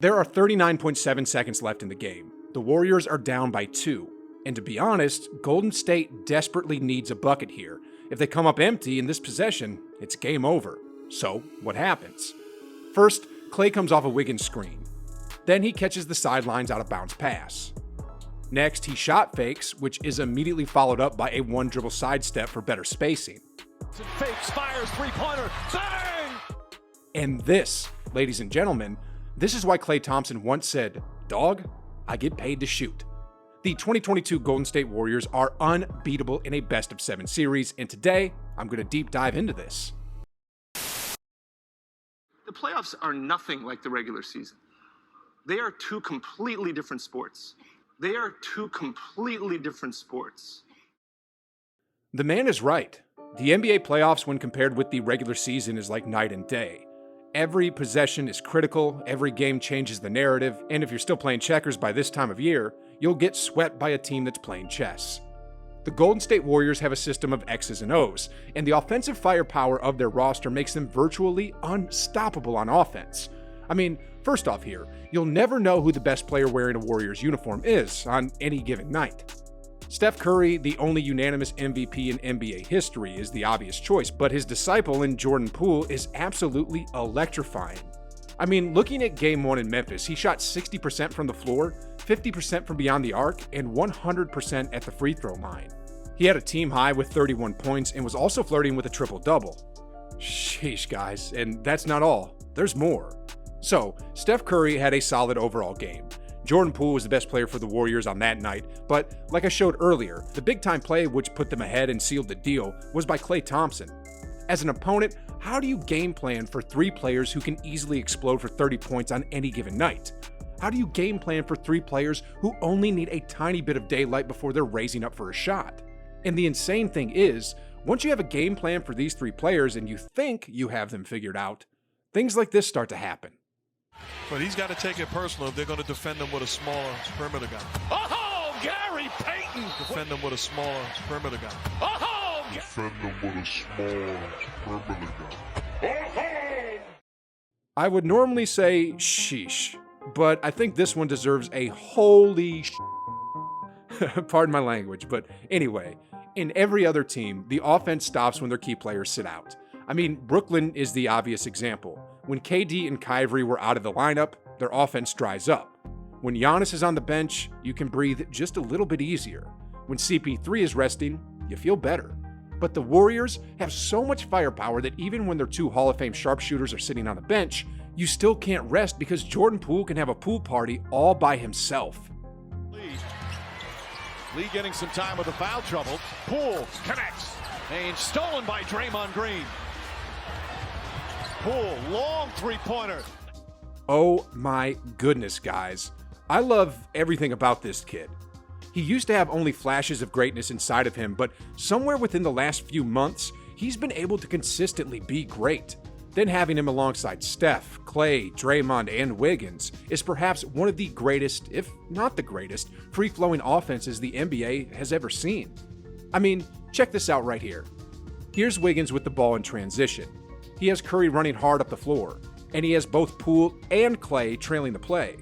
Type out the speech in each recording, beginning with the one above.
There are 39.7 seconds left in the game. The Warriors are down by 2. And to be honest, Golden State desperately needs a bucket here. If they come up empty in this possession, it's game over. So, what happens? First, Klay comes off a Wiggins screen. Then he catches the sidelines out of bounds pass. Next, he shot fakes, which is immediately followed up by a one-dribble sidestep for better spacing. Fakes, fires, three-pointer, bang! And this, ladies and gentlemen, this is why Klay Thompson once said, "Dog, I get paid to shoot." The 2022 Golden State Warriors are unbeatable in a best-of-7 series, and today, I'm going to deep dive into this. The playoffs are nothing like the regular season. They are two completely different sports. They are two completely different sports. The man is right. The NBA playoffs, when compared with the regular season, is like night and day. Every possession is critical, every game changes the narrative, and if you're still playing checkers by this time of year, you'll get swept by a team that's playing chess. The Golden State Warriors have a system of X's and O's, and the offensive firepower of their roster makes them virtually unstoppable on offense. I mean, first off here, you'll never know who the best player wearing a Warriors uniform is on any given night. Steph Curry, the only unanimous MVP in NBA history, is the obvious choice, but his disciple in Jordan Poole is absolutely electrifying. I mean, looking at Game 1 in Memphis, he shot 60% from the floor, 50% from beyond the arc, and 100% at the free throw line. He had a team high with 31 points and was also flirting with a triple-double. Sheesh, guys, and that's not all. There's more. So, Steph Curry had a solid overall game. Jordan Poole was the best player for the Warriors on that night, but like I showed earlier, the big-time play which put them ahead and sealed the deal was by Klay Thompson. As an opponent, how do you game plan for 3 players who can easily explode for 30 points on any given night? How do you game plan for 3 players who only need a tiny bit of daylight before they're raising up for a shot? And the insane thing is, once you have a game plan for these 3 players and you think you have them figured out, things like this start to happen. But he's got to take it personal if they're going to defend him with a smaller perimeter guy. Oh, Gary Payton! Defend him with a smaller perimeter guy. Oh, Defend them with a smaller perimeter guy. I would normally say sheesh, but I think this one deserves a holy pardon my language, but anyway, in every other team, the offense stops when their key players sit out. I mean, Brooklyn is the obvious example. When KD and Kyrie were out of the lineup, their offense dries up. When Giannis is on the bench, you can breathe just a little bit easier. When CP3 is resting, you feel better. But the Warriors have so much firepower that even when their 2 Hall of Fame sharpshooters are sitting on the bench, you still can't rest because Jordan Poole can have a pool party all by himself. Lee getting some time with the foul trouble. Poole connects. And stolen by Draymond Green. Poole, long three-pointer. Oh my goodness, guys. I love everything about this kid. He used to have only flashes of greatness inside of him, but somewhere within the last few months, he's been able to consistently be great. Then having him alongside Steph, Klay, Draymond, and Wiggins is perhaps one of the greatest, if not the greatest, free-flowing offenses the NBA has ever seen. I mean, check this out right here. Here's Wiggins with the ball in transition. He has Curry running hard up the floor, and he has both Poole and Klay trailing the play.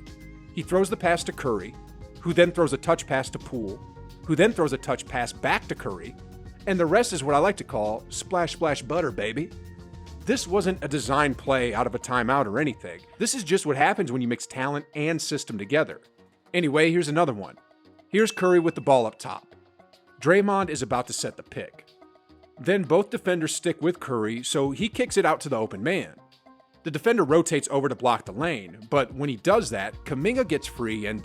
He throws the pass to Curry, who then throws a touch pass to Poole, who then throws a touch pass back to Curry, and the rest is what I like to call splash splash butter, baby. This wasn't a design play out of a timeout or anything. This is just what happens when you mix talent and system together. Anyway, here's another one. Here's Curry with the ball up top. Draymond is about to set the pick. Then both defenders stick with Curry, so he kicks it out to the open man. The defender rotates over to block the lane, but when he does that, Kuminga gets free, and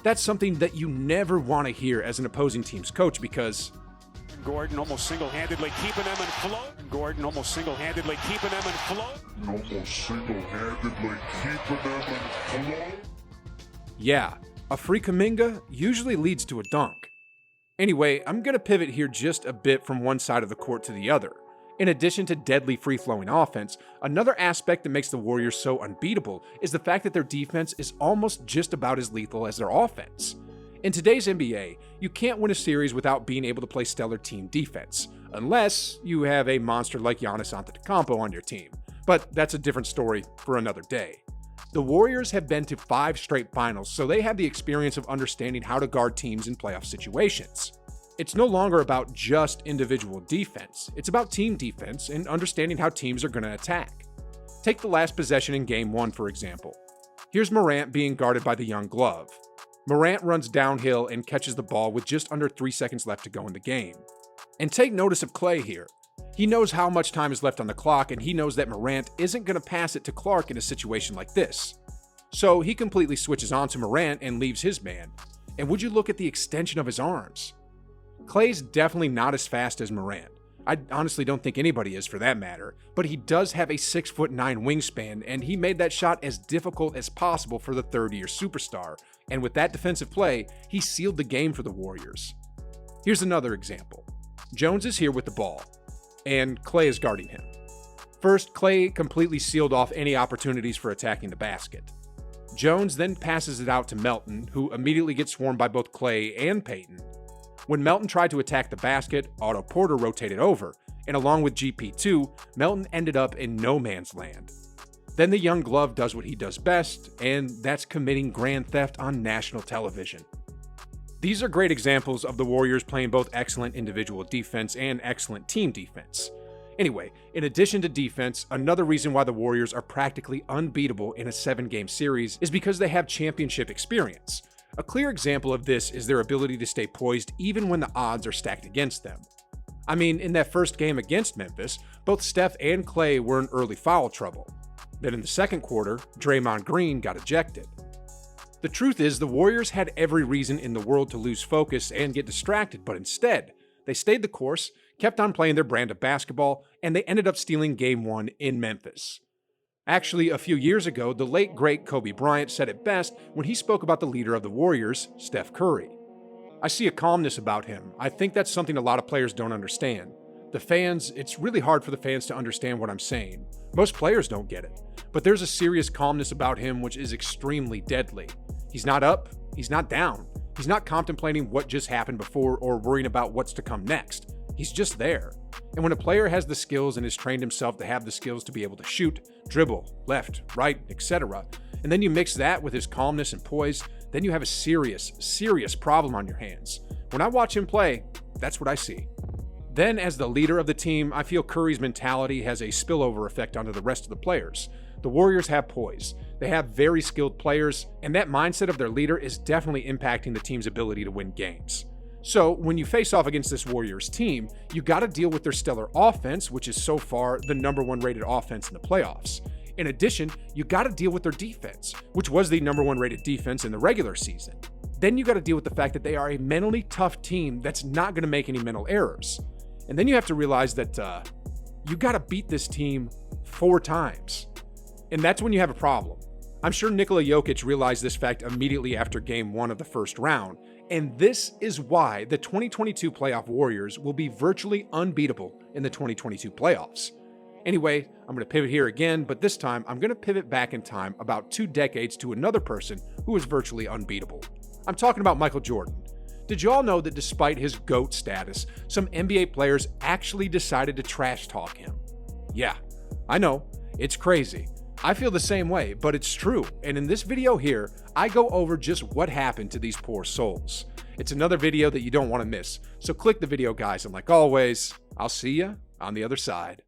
that's something that you never want to hear as an opposing team's coach because Gordon almost single-handedly keeping them in flow. Gordon almost single-handedly keeping them in flow. Yeah, a free Kuminga usually leads to a dunk. Anyway, I'm going to pivot here just a bit from one side of the court to the other. In addition to deadly free-flowing offense, another aspect that makes the Warriors so unbeatable is the fact that their defense is almost just about as lethal as their offense. In today's NBA, you can't win a series without being able to play stellar team defense, unless you have a monster like Giannis Antetokounmpo on your team. But that's a different story for another day. The Warriors have been to 5 straight finals, so they have the experience of understanding how to guard teams in playoff situations. It's no longer about just individual defense, it's about team defense and understanding how teams are going to attack. Take the last possession in Game 1, for example. Here's Morant being guarded by the young glove. Morant runs downhill and catches the ball with just under 3 seconds left to go in the game. And take notice of Klay here. He knows how much time is left on the clock, and he knows that Morant isn't going to pass it to Clark in a situation like this. So he completely switches on to Morant and leaves his man. And would you look at the extension of his arms? Klay's definitely not as fast as Morant. I honestly don't think anybody is for that matter, but he does have a 6'9" wingspan, and he made that shot as difficult as possible for the third-year superstar. And with that defensive play, he sealed the game for the Warriors. Here's another example. Jones is here with the ball, and Klay is guarding him. First, Klay completely sealed off any opportunities for attacking the basket. Jones then passes it out to Melton, who immediately gets swarmed by both Klay and Payton. When Melton tried to attack the basket, Otto Porter rotated over, and along with GP2, Melton ended up in no man's land. Then the young glove does what he does best, and that's committing grand theft on national television. These are great examples of the Warriors playing both excellent individual defense and excellent team defense. Anyway, in addition to defense, another reason why the Warriors are practically unbeatable in a 7-game series is because they have championship experience. A clear example of this is their ability to stay poised even when the odds are stacked against them. I mean, in that first game against Memphis, both Steph and Klay were in early foul trouble. Then in the second quarter, Draymond Green got ejected. The truth is, the Warriors had every reason in the world to lose focus and get distracted, but instead, they stayed the course, kept on playing their brand of basketball, and they ended up stealing Game 1 in Memphis. Actually, a few years ago, the late great Kobe Bryant said it best when he spoke about the leader of the Warriors, Steph Curry. I see a calmness about him. I think that's something a lot of players don't understand. The fans, it's really hard for the fans to understand what I'm saying. Most players don't get it. But there's a serious calmness about him which is extremely deadly. He's not up, he's not down. He's not contemplating what just happened before or worrying about what's to come next. He's just there. And when a player has the skills and has trained himself to have the skills to be able to shoot, dribble, left, right, etc., and then you mix that with his calmness and poise, then you have a serious problem on your hands. When I watch him play, that's what I see. Then, as the leader of the team, I feel Curry's mentality has a spillover effect onto the rest of the players. The Warriors have poise. They have very skilled players, and that mindset of their leader is definitely impacting the team's ability to win games. So, when you face off against this Warriors team, you gotta deal with their stellar offense, which is so far the #1 rated offense in the playoffs. In addition, you gotta deal with their defense, which was the #1 rated defense in the regular season. Then you gotta deal with the fact that they are a mentally tough team that's not gonna make any mental errors. And then you have to realize that you gotta beat this team 4 times. And that's when you have a problem. I'm sure Nikola Jokic realized this fact immediately after Game 1 of the first round, and this is why the 2022 playoff Warriors will be virtually unbeatable in the 2022 playoffs. Anyway, I'm going to pivot here again, but this time I'm going to pivot back in time about 2 decades to another person who is virtually unbeatable. I'm talking about Michael Jordan. Did you all know that despite his GOAT status, some NBA players actually decided to trash talk him? Yeah, I know, it's crazy. I feel the same way, but it's true, and in this video here, I go over just what happened to these poor souls. It's another video that you don't want to miss, so click the video, guys, and like always, I'll see you on the other side.